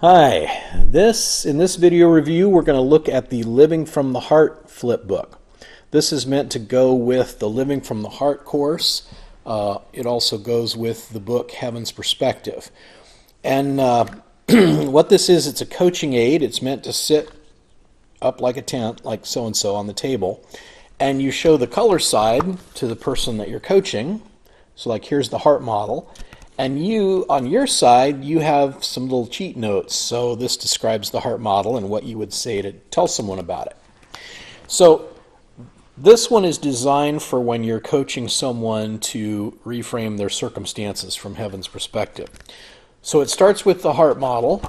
Hi, in this video review we're going to look at the Living from the Heart Flipbook. This is meant to go with the Living from the Heart course. It also goes with the book Heaven's Perspective. And what this is, it's a coaching aid. It's meant to sit up like a tent, like so-and-so on the table. And you show the color side to the person that you're coaching. So like here's the heart model. And you, on your side, you have some little cheat notes. So this describes the heart model and what you would say to tell someone about it. So this one is designed for when you're coaching someone to reframe their circumstances from heaven's perspective. So it starts with the heart model.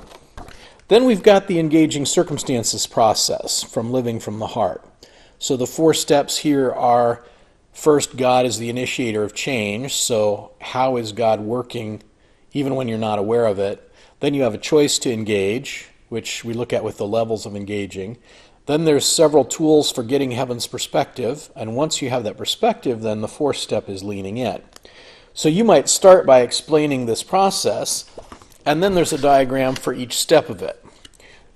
Then we've got the engaging circumstances process from living from the heart. So the 4 steps here are: first, God is the initiator of change, so how is God working even when you're not aware of it? Then you have a choice to engage, which we look at with the levels of engaging. Then there's several tools for getting heaven's perspective, and once you have that perspective, then the 4th step is leaning in. So you might start by explaining this process, and then there's a diagram for each step of it.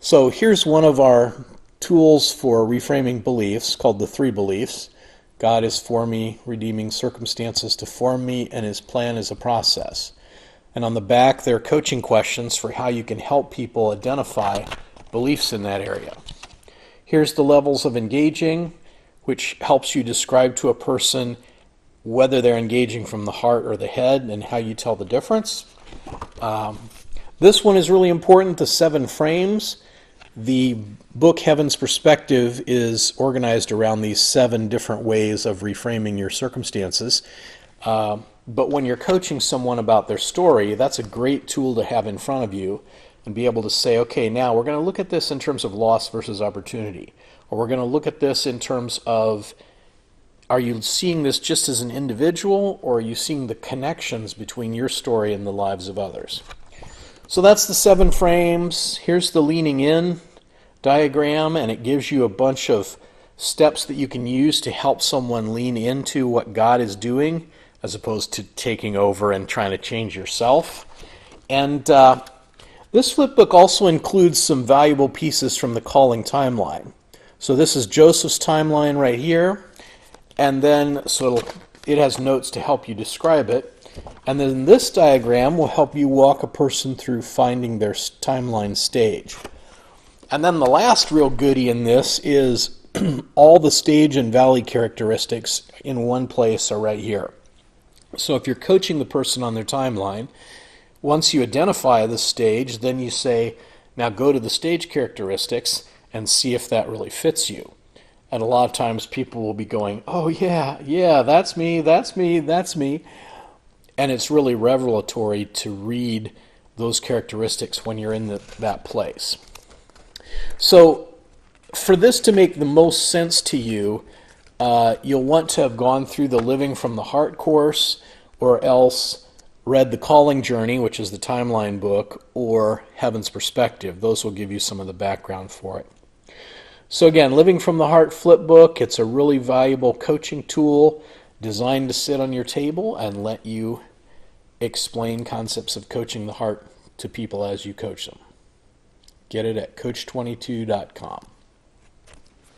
So here's one of our tools for reframing beliefs called the 3 beliefs. God is for me, redeeming circumstances to form me, and His plan is a process. And on the back, there are coaching questions for how you can help people identify beliefs in that area. Here's the levels of engaging, which helps you describe to a person whether they're engaging from the heart or the head and how you tell the difference. This one is really important, the 7 frames. The book Heaven's Perspective is organized around these 7 different ways of reframing your circumstances. But when you're coaching someone about their story, that's a great tool to have in front of you and be able to say, okay, now we're going to look at this in terms of loss versus opportunity. Or we're going to look at this in terms of, are you seeing this just as an individual, or are you seeing the connections between your story and the lives of others? So that's the 7 frames. Here's the leaning in diagram, and it gives you a bunch of steps that you can use to help someone lean into what God is doing as opposed to taking over and trying to change yourself. And this flipbook also includes some valuable pieces from the calling timeline. So this is Joseph's timeline right here, and then it has notes to help you describe it. And then this diagram will help you walk a person through finding their timeline stage. And then the last real goodie in this is all the stage and valley characteristics in one place are right here. So if you're coaching the person on their timeline, once you identify the stage, then you say, now go to the stage characteristics and see if that really fits you. And a lot of times people will be going, oh yeah, that's me. And it's really revelatory to read those characteristics when you're in that place. So for this to make the most sense to you, you'll want to have gone through the Living from the Heart course, or else read the Calling Journey, which is the timeline book, or Heaven's Perspective. Those will give you some of the background for it. So again, Living from the Heart Flipbook, it's a really valuable coaching tool designed to sit on your table and let you explain concepts of coaching the heart to people as you coach them. Get it at Coach22.com.